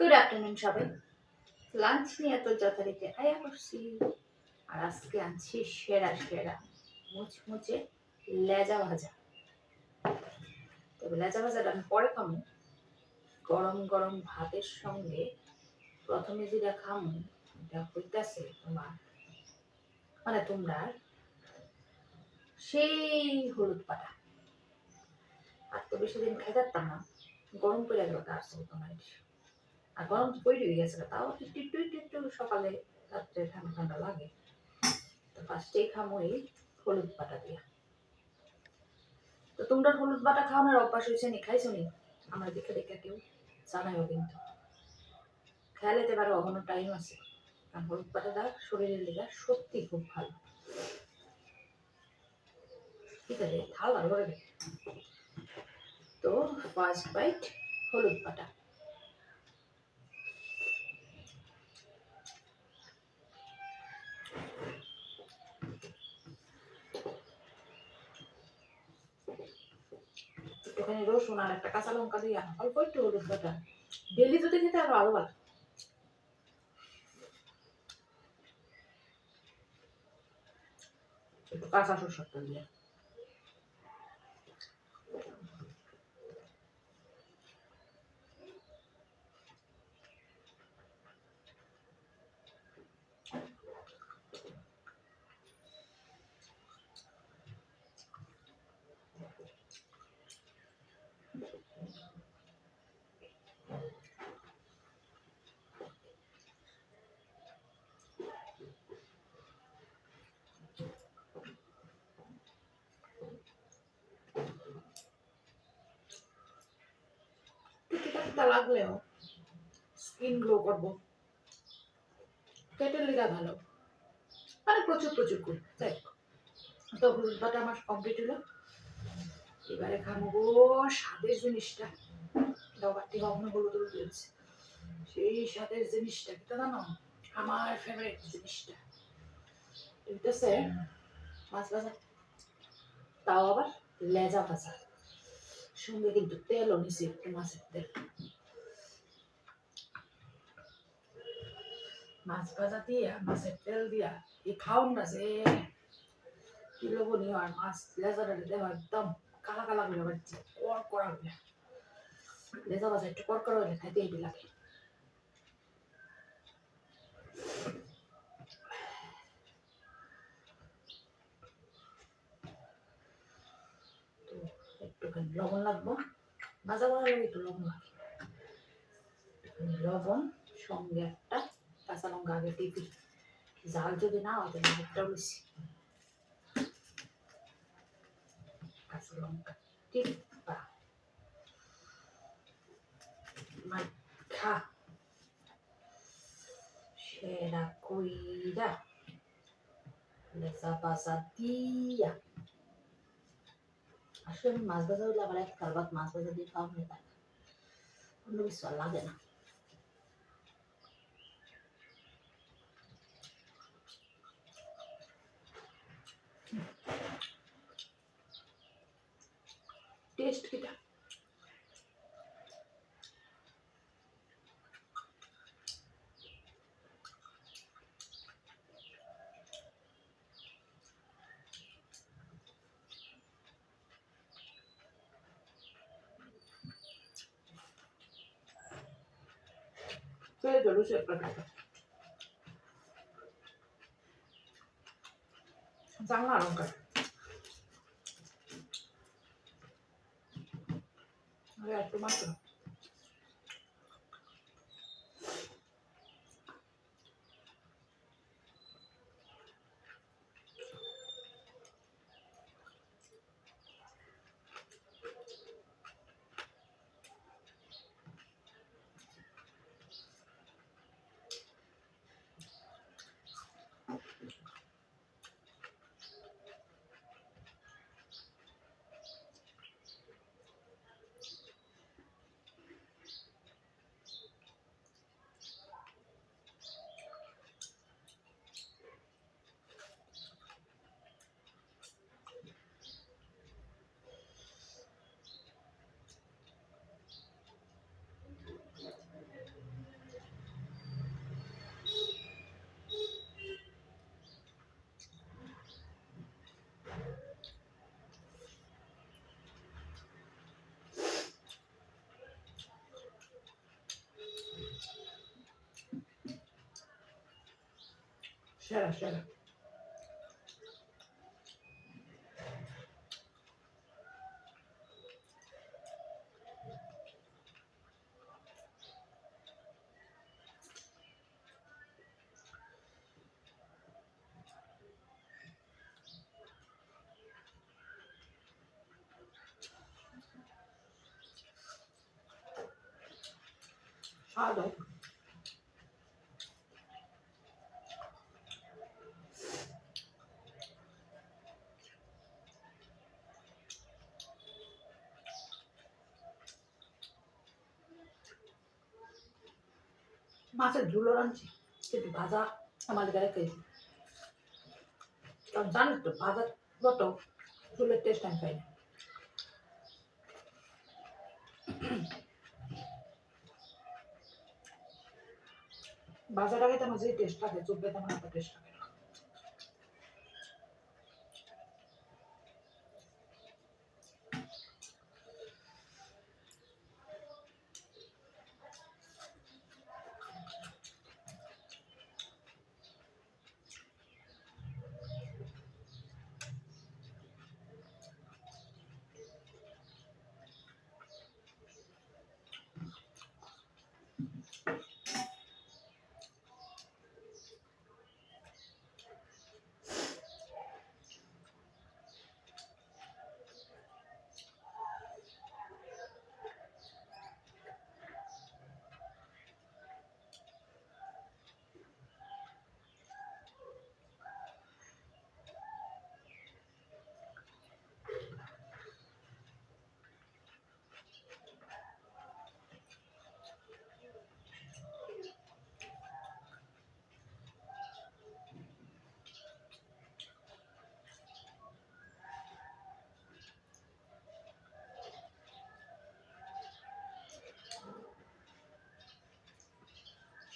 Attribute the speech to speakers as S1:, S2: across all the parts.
S1: Good afternoon সবাই। Lunch নিয়ে তো যথারীতি আয়া করছি। আর আজকে আনছি সেরা সেরা মুচমুচে লেজা ভাজা। তবে লেজা ভাজাটা আমি পরে খামো। গরম গরম ভাতের সঙ্গে প্রথমে যেটা খামো এটা হইতাছে তোমার তোমরা সেই হলুদ পাটা। আর তো বেশি দিন খাই থাকতাম না, গরম করে গেল কাজ তোমার। আর গরম তো তৈরি হয়ে গেছে, তাও একটু একটু একটু একটু সকালে রাত্রে ঠান্ডা ঠান্ডা লাগে। তো ফার্স্টেই খামো এই হলুদ বাটা দিয়া। তো তোমরা হলুদ বাটা খাওয়ানোর অভ্যাস হয়েছে নি? খাইছো নি? আমার দেখে দেখে কেউ জানাইও কিন্তু। খেয়াল যেতে পারো, এখনো টাইম আছে। কারণ হলুদ বাটাটা শরীরের লেগে সত্যি খুব ভালো। ঠিক আছে, থালা ভরে দে। তো ফার্স্ট বাইট হলুদ বাটা। একটুখানি রসুন আর একটা কাঁচা লঙ্কা দিয়া অল্প একটু হলুদ বাটা ডেলি যদি খেতে আরো আরো ভালো। একটু কাঁচা সরষের তেল দিয়ে তিতা লাগলেও স্কিন গ্লো করবো, পেটের লেগা ভালো, মানে প্রচুর প্রচুর করে। তাই তো হলুদ বাটা আমার কমপ্লিট হলো। এবারে খাবো গো স্বাদের জিনিসটা। ডবাটি কখনো হলুদ হলুদ দিয়েছে, সেই স্বাদের জিনিসটা কি জানো? আমার ফেভারিট জিনিসটা হইতেছে মাছ ভাজা, তাও আবার লেজা ভাজা। সঙ্গে কিন্তু তেলও নিছি, একটু মাছের তেল। মাছ ভাজা দিয়া মাছের তেল দিয়া এই খাওন না যে কি লোভনীয়। আর মাছ লেজাটা দেওয়া একদম কালা কালা করে বাড়ছে, কড় কড়া করে। লেজা ভাজা একটু কড়কড়া হলে খাইতে হেবি লাগে। তো একটুখানি লবণ লাগবো, ভাজা ভাজা লাগে একটু লবণ লাগে। লবণ সঙ্গে একটা কাঁচা লঙ্কা আগে টিপি, জাল যদি না হয় তাহলে একটা বেশি কাঁচা লঙ্কা টিপা মাখা সেরা কইরা লেজা ভাজা দিয়া। আসলে আমি মাছ ভাজা হইলে আবার এক কারবাত মাছ ভাজা দিয়ে খাওয়া হয়ে থাকে, অন্য কিছু আর লাগে না। টেস্ট কিটা জলুস একটা চাংলা লঙ্কা একটু মাত্র। সেরা সেরা। স্বাদ হয়। মাছের ঝুলো রাঁধছি, কিন্তু ভাজা আমাদের গায়ে খেয়েছি। কারণ জানিস তো ভাজার মতো ঝুলের টেস্ট আমি পাই না। ভাজার আগে তেমন যে টেস্ট থাকে, চুপবে তেমন একটা টেস্ট থাকে না।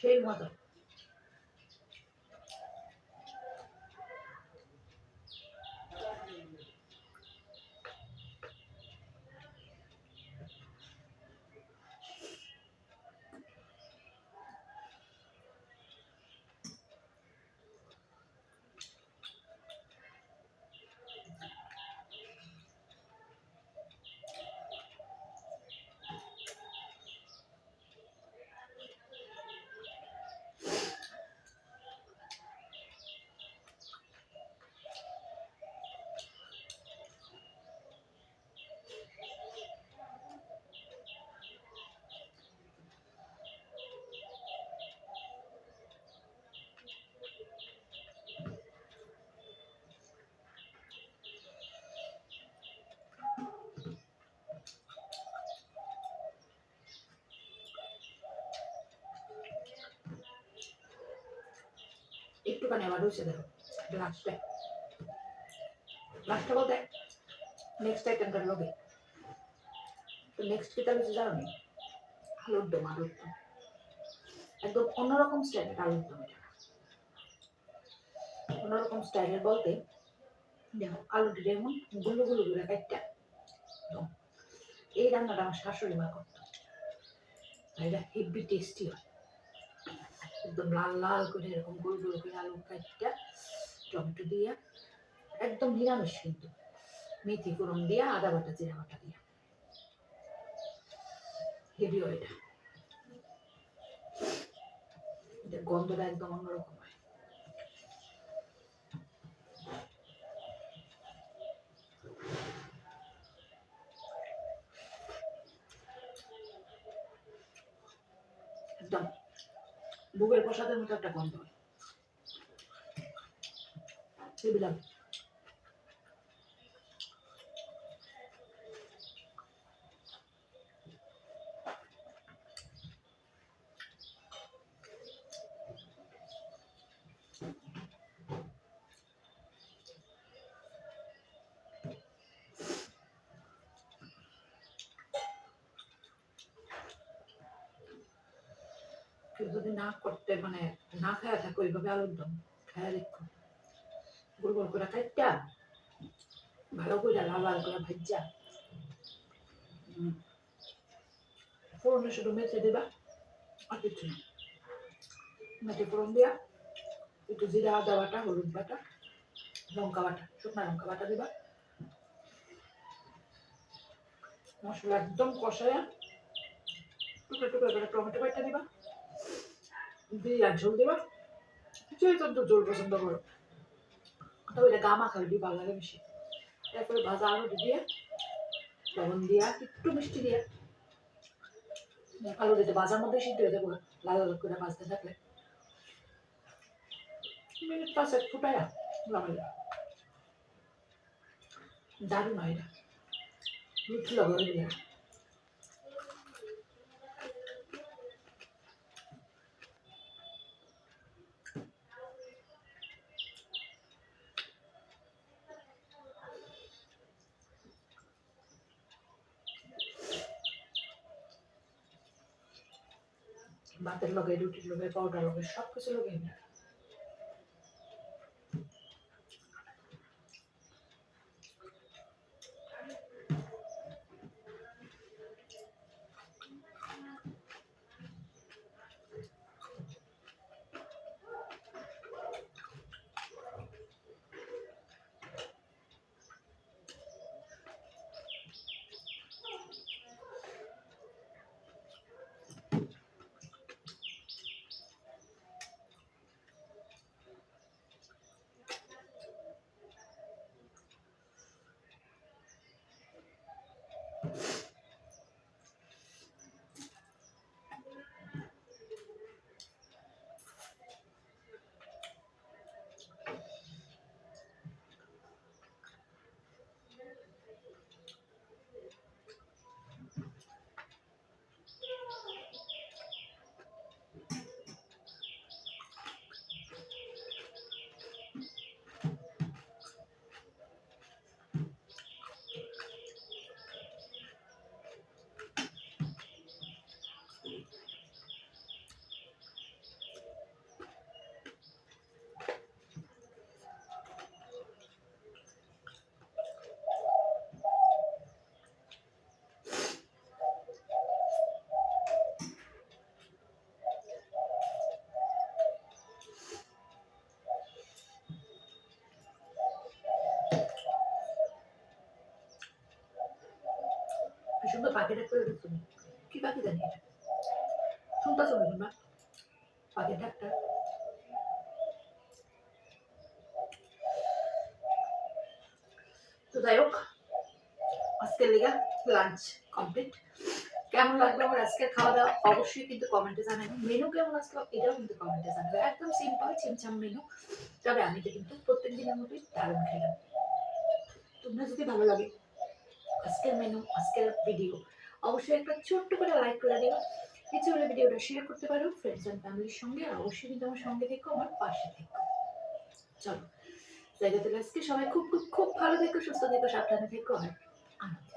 S1: সেই মজা। একটুখানি আবার রয়েছে দেখো লাস্টে। লাস্টে বলতে নেক্সট আইটেমটার লগে। তো নেক্সট কি তাহলে জানো নি? আলুর দম। আলুর দম একদম অন্যরকম স্টাইলের আলুর দম। এটা অন্যরকম স্টাইলের বলতে দেখো আলুটি যেমন গুলো গুলো করে কাটটা। এই রান্নাটা আমার শাশুড়ি মা করতো, এটা হেভি টেস্টি হয়। একদম লাল লাল করে এরকম গোল গোল করে আলু কাটটা টমেটো দিয়া, একদম নিরামিষ কিন্তু, মেথি ফোড়ন দিয়া, আদা বাটা জিরা বাটা দিয়া, হেভি হয় এটা। এটার গন্ধটা একদম অন্যরকম হয়। একদম বুকের প্রসাদের মতো একটা গন্ধ হয়। দিলাম কেউ যদি না করতে মানে না খায়া থাকো ওইভাবে আলুর দম খায়া দেখো, গোল গোল করে কাটটা ভালো করে লাল লাল করে ভাজা, ফোড়নে শুধু মেথি দিবা আর কিছু না। মেথি ফোড়ন দিয়া একটু জিরা আদা বাটা, হলুদ বাটা, লঙ্কা বাটা, শুকনো লঙ্কা বাটা দিবা। মশলা একদম কষায় টুকরো টুকরো করে টমেটো বাটা দিবা, দিয়ে ঝোল দিবা। কিছুই তো ঝোল পছন্দ করো, তবে এটা গা মাখা হইলে ভালো লাগে বেশি। তারপরে ভাজা আলু দিয়ে লবণ দিয়া একটু মিষ্টি দিয়া আলু দিতে ভাজার মধ্যে সিদ্ধ হয়ে যাবো, লাল লাল করে ভাজতে থাকলে মিনিট 5 ফুটায়া নামাই দারুণ হয় এটা, রুটি লবণ দিয়ে। ভাতের লগে, রুটির লগে, পাউডার লগে, সব কিছু লগে না। কি সুন্দর পাখিটা করে দিচ্ছ, কি পাখি জানি এটা, শুনতেছ না তোমরা পাখির ডাকটা? তো যাই হোক, আজকের লেগা লাঞ্চ কমপ্লিট। কেমন লাগলো আমার আজকের খাওয়া দাওয়া অবশ্যই কিন্তু কমেন্টে জানাবেন। মেনু কেমন আসলো এটাও কিন্তু কমেন্টে জানাবেন। একদম সিম্পল ছিমছাম মেনু, তবে আমি তো কিন্তু প্রত্যেক দিনের মতোই দারুণ খেলাম। তোমরা যদি ভালো লাগে আজকের মেনু, আজকের ভিডিও, অবশ্যই একটা ছোট্ট করে লাইক করে দিও। ইচ্ছে হলে ভিডিওটা শেয়ার করতে পারো ফ্রেন্ডস অ্যান্ড ফ্যামিলির সঙ্গে। আর অবশ্যই কিন্তু আমার সঙ্গে থেকো, আমার পাশে থেকো। চলো জায়গা থেকে আজকে সবাই খুব খুব খুব ভালো থেকো, সুস্থ থেকো, সাবধানে থেকো আর আনন্দ